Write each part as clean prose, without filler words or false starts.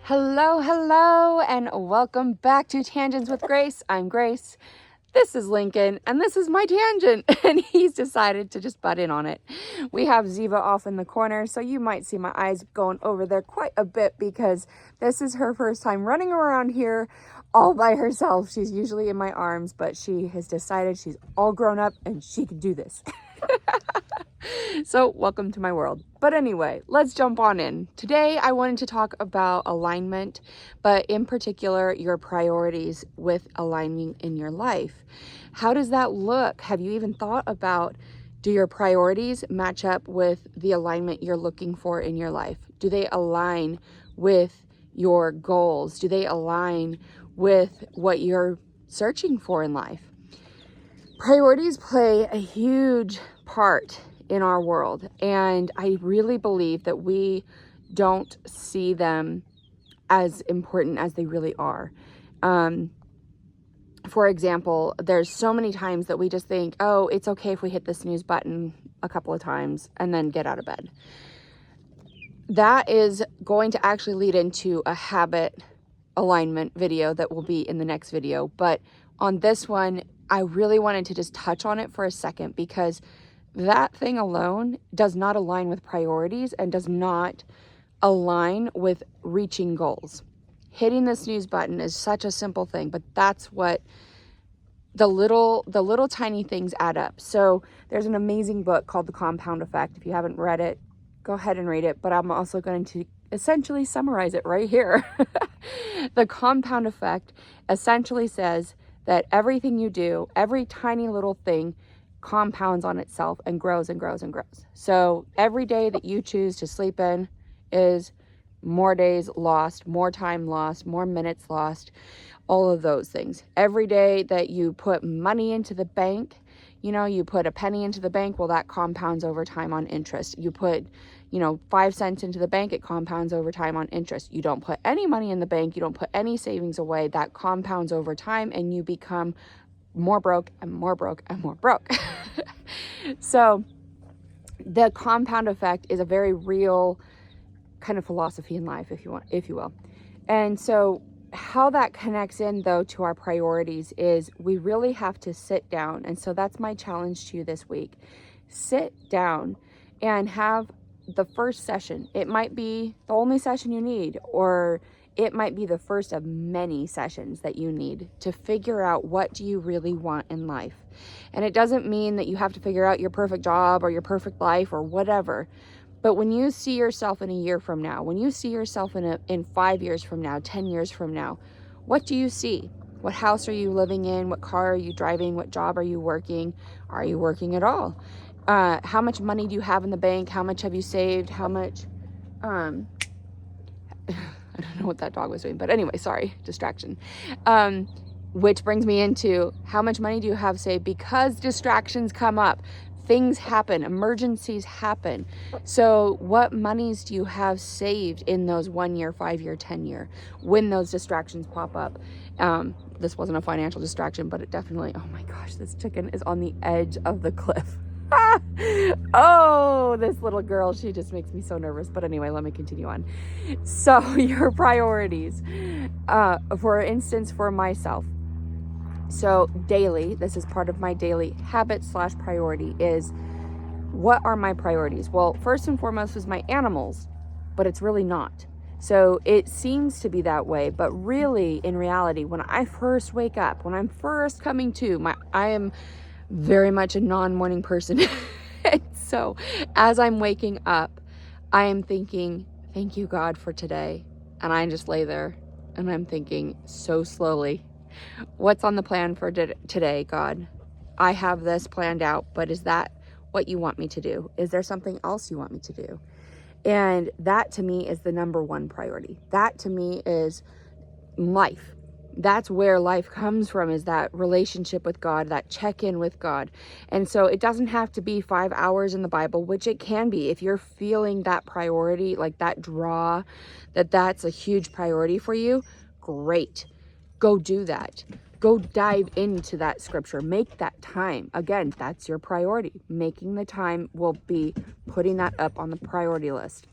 Hello, hello, and welcome back to Tangents with Grace. I'm Grace. This is Lincoln, and this is my tangent, and he's decided to just butt in on it. We have Ziva off in the corner, so you might see my eyes going over there quite a bit because this is her first time running around here all by herself. She's usually in my arms, but she has decided she's all grown up and she can do this. So welcome to my world. But anyway, let's jump on in. Today I wanted to talk about alignment, but in particular your priorities with aligning in your life. How does that look? Have you even thought about, do your priorities match up with the alignment you're looking for in your life? Do they align with your goals? Do they align with what you're searching for in life? Priorities play a huge part in our world, and I really believe that we don't see them as important as they really are. For example, there's so many times that we just think, oh, it's okay if we hit the snooze button a couple of times and then get out of bed. That is going to actually lead into a habit alignment video that will be in the next video. But on this one, I really wanted to just touch on it for a second because that thing alone does not align with priorities and does not align with reaching goals. Hitting the snooze button is such a simple thing, but that's what the little tiny things add up. So there's an amazing book called The Compound Effect. If you haven't read it, go ahead and read it, but I'm also going to essentially summarize it right here. The compound effect essentially says that everything you do, every tiny little thing, compounds on itself and grows and grows and grows. So every day that you choose to sleep in is more days lost, more time lost, more minutes lost, all of those things. Every day that you put money into the bank, you put a penny into the bank, well, that compounds over time on interest. You put 5 cents into the bank, it compounds over time on interest. You don't put any money in the bank, you don't put any savings away, that compounds over time and you become more broke and more broke and more broke. So the compound effect is a very real kind of philosophy in life, if you will. And so how that connects in though to our priorities is we really have to sit down. And so that's my challenge to you this week. Sit down and have the first session. It might be the only session you need, or it might be the first of many sessions that you need to figure out what do you really want in life. And it doesn't mean that you have to figure out your perfect job or your perfect life or whatever. But when you see yourself in a year from now, when you see yourself in 5 years from now, 10 years from now, what do you see? What house are you living in? What car are you driving? What job are you working? Are you working at all? How much money do you have in the bank? How much have you saved? How much, I don't know what that dog was doing, but anyway, sorry, distraction. Which brings me into how much money do you have saved? Because distractions come up, things happen, emergencies happen. So what monies do you have saved in those 1 year, 5 year, 10 year, when those distractions pop up? This wasn't a financial distraction, but it definitely, oh my gosh, this chicken is on the edge of the cliff. Oh, this little girl, she just makes me so nervous. But anyway, let me continue on. So your priorities, for instance, for myself. So daily, this is part of my daily habit / priority is, what are my priorities? Well, first and foremost is my animals, but it's really not. So it seems to be that way, but really in reality, when I first wake up, when I'm first coming to, I am very much a non-morning person. So as I'm waking up, I am thinking, thank you, God, for today. And I just lay there and I'm thinking so slowly, what's on the plan for today, God? I have this planned out, but is that what you want me to do? Is there something else you want me to do? And that to me is the number one priority. That to me is life. That's where life comes from, is that relationship with God, that check-in with God. And so it doesn't have to be 5 hours in the Bible, which it can be. If you're feeling that priority, like that draw, that's a huge priority for you, great. Go do that. Go dive into that scripture. Make that time. Again, that's your priority. Making the time will be putting that up on the priority list.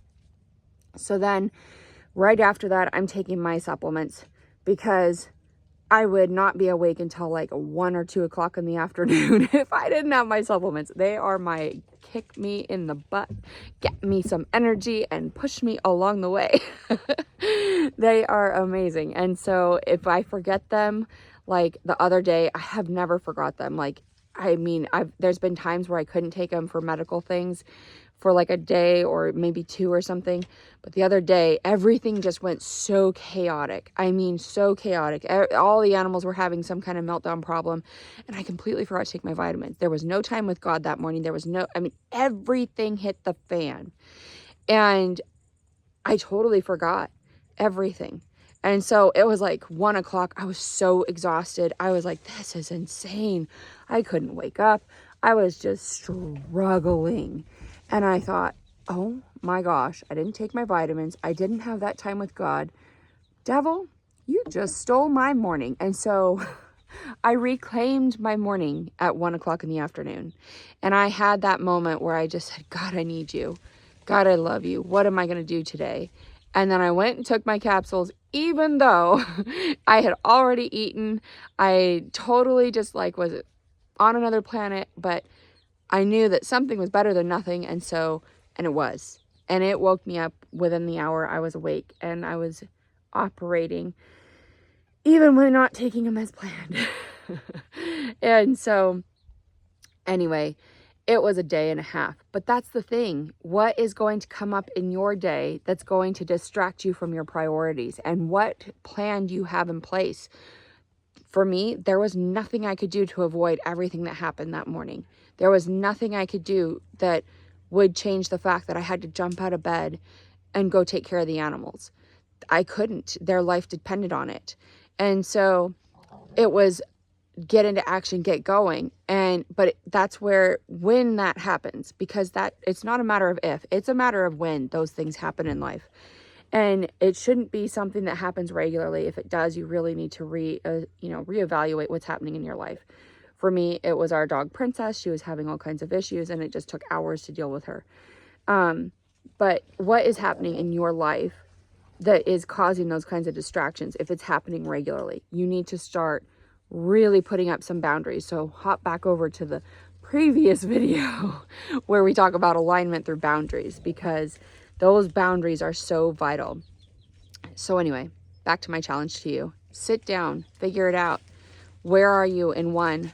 So then Right after that, I'm taking my supplements because I would not be awake until like 1 or 2 o'clock in the afternoon if I didn't have my supplements. They are my kick me in the butt, get me some energy, and push me along the way. They are amazing. And so if I forget them, like the other day, I have never forgot them. Like, I mean, there's been times where I couldn't take them for medical things for like a day or maybe 2 or something. But the other day, everything just went so chaotic. I mean, so chaotic. All the animals were having some kind of meltdown problem, and I completely forgot to take my vitamins. There was no time with God that morning. There was no, I mean, everything hit the fan. And I totally forgot everything. And so it was like 1 o'clock. I was so exhausted. I was like, this is insane. I couldn't wake up. I was just struggling. And I thought, oh my gosh, I didn't take my vitamins. I didn't have that time with God. Devil, you just stole my morning. And so I reclaimed my morning at 1 o'clock in the afternoon. And I had that moment where I just said, God, I need you. God, I love you. What am I going to do today? And then I went and took my capsules, even though I had already eaten. I totally just like was on another planet, but I knew that something was better than nothing. And it was. And it woke me up within the hour. I was awake and I was operating, even when not taking them as planned. And so, anyway, it was a day and a half. But that's the thing. What is going to come up in your day that's going to distract you from your priorities? And what plan do you have in place? For me, there was nothing I could do to avoid everything that happened that morning. There was nothing I could do that would change the fact that I had to jump out of bed and go take care of the animals. I couldn't. Their life depended on it. And so it was get into action, get going. But that's where, when that happens, because that it's not a matter of if, it's a matter of when those things happen in life. And it shouldn't be something that happens regularly. If it does, you really need to reevaluate what's happening in your life. For me, it was our dog Princess. She was having all kinds of issues and it just took hours to deal with her. But what is happening in your life that is causing those kinds of distractions? If it's happening regularly, you need to start really putting up some boundaries. So hop back over to the previous video where we talk about alignment through boundaries, because those boundaries are so vital. So anyway, back to my challenge to you. Sit down, figure it out. Where are you in one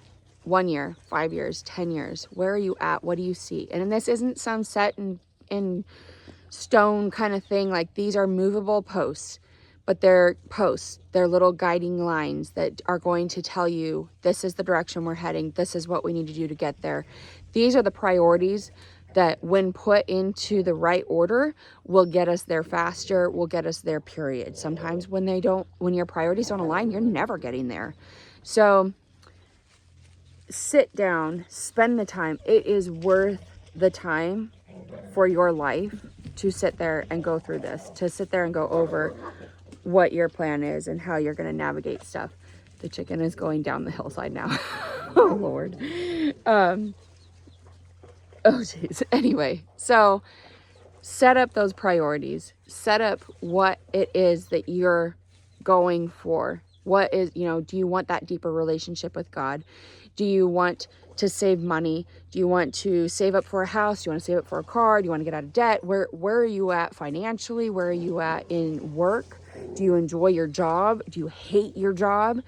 year, 5 years, 10 years? Where are you at? What do you see? And this isn't some set in stone kind of thing. Like, these are movable posts, but they're posts. They're little guiding lines that are going to tell you, this is the direction we're heading. This is what we need to do to get there. These are the priorities that, when put into the right order, will get us there faster, will get us there, period. Sometimes when your priorities don't align, you're never getting there. So sit down, spend the time. It is worth the time for your life to sit there and go through this, to sit there and go over what your plan is and how you're going to navigate stuff. The chicken is going down the hillside now. Oh, Lord. Oh, geez. Anyway, so set up those priorities. Set up what it is that you're going for. What is, do you want that deeper relationship with God? Do you want to save money? Do you want to save up for a house? Do you want to save up for a car? Do you want to get out of debt? Where are you at financially? Where are you at in work? Do you enjoy your job? Do you hate your job?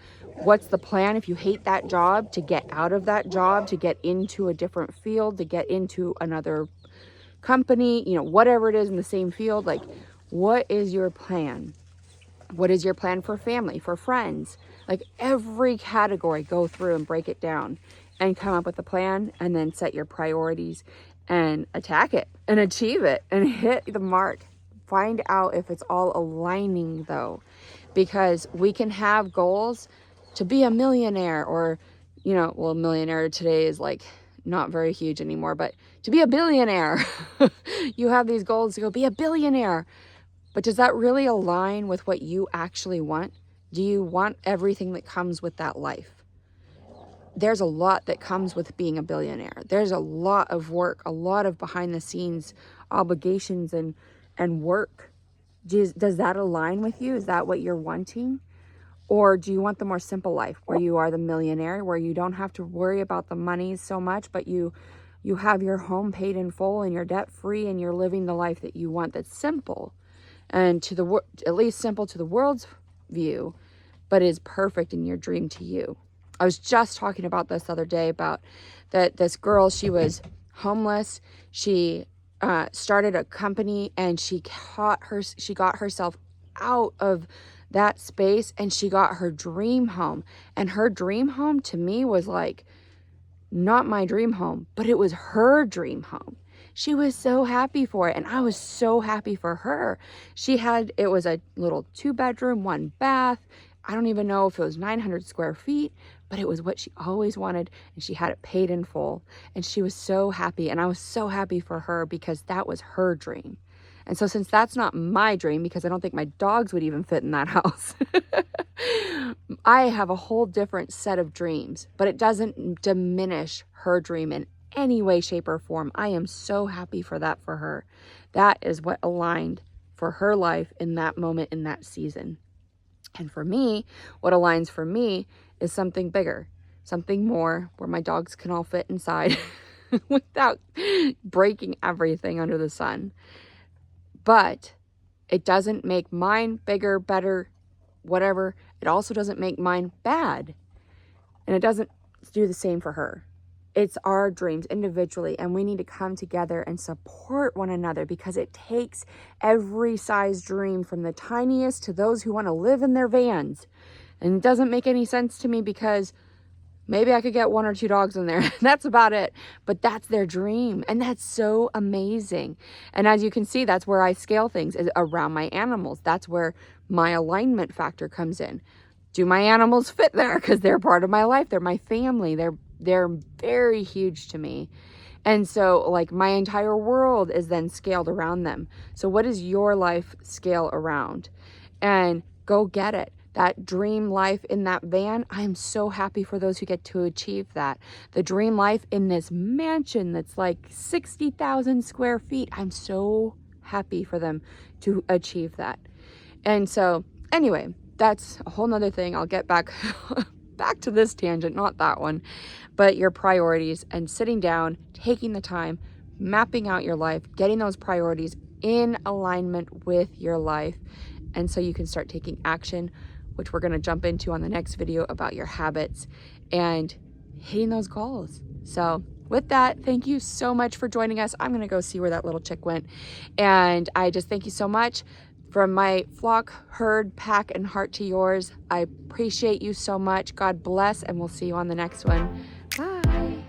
What's the plan if you hate that job, to get out of that job, to get into a different field, to get into another company, whatever it is in the same field? Like, what is your plan? What is your plan for family, for friends? Like, every category, go through and break it down and come up with a plan, and then set your priorities and attack it and achieve it and hit the mark. Find out if it's all aligning, though, because we can have goals to be a millionaire, or, well, millionaire today is like not very huge anymore, but to be a billionaire. You have these goals to go be a billionaire. But does that really align with what you actually want? Do you want everything that comes with that life? There's a lot that comes with being a billionaire. There's a lot of work, a lot of behind the scenes obligations and work. Does that align with you? Is that what you're wanting? Or do you want the more simple life where you are the millionaire, where you don't have to worry about the money so much, but you have your home paid in full and you're debt free and you're living the life that you want, that's simple and to the at least simple to the world's view, but is perfect in your dream to you. I was just talking about this the other day about that this girl, she was homeless. She started a company and she got herself out of that space and she got her dream home. And her dream home to me was like not my dream home, but it was her dream home. She was so happy for it, and I was so happy for her. It was a little 2-bedroom, 1-bath. I don't even know if it was 900 square feet, but it was what she always wanted, and she had it paid in full. And she was so happy, and I was so happy for her because that was her dream. And so since that's not my dream, because I don't think my dogs would even fit in that house, I have a whole different set of dreams, but it doesn't diminish her dream in any way, shape, or form. I am so happy for that for her. That is what aligned for her life in that moment, in that season. And for me, what aligns for me is something bigger, something more where my dogs can all fit inside without breaking everything under the sun. But it doesn't make mine bigger, better, whatever. It also doesn't make mine bad. And it doesn't do the same for her. It's our dreams individually, and we need to come together and support one another because it takes every size dream, from the tiniest to those who want to live in their vans. And it doesn't make any sense to me because maybe I could get 1 or 2 dogs in there. That's about it. But that's their dream. And that's so amazing. And as you can see, that's where I scale things, is around my animals. That's where my alignment factor comes in. Do my animals fit there? Because they're part of my life. They're my family. They're very huge to me. And so like my entire world is then scaled around them. So what is your life scale around? And go get it. That dream life in that van, I am so happy for those who get to achieve that. The dream life in this mansion that's like 60,000 square feet, I'm so happy for them to achieve that. And so anyway, that's a whole nother thing. I'll get back to this tangent, not that one, but your priorities and sitting down, taking the time, mapping out your life, getting those priorities in alignment with your life. And so you can start taking action, which we're going to jump into on the next video about your habits and hitting those goals. So with that, thank you so much for joining us. I'm going to go see where that little chick went. And I just thank you so much. From my flock, herd, pack, and heart to yours, I appreciate you so much. God bless, and we'll see you on the next one. Bye.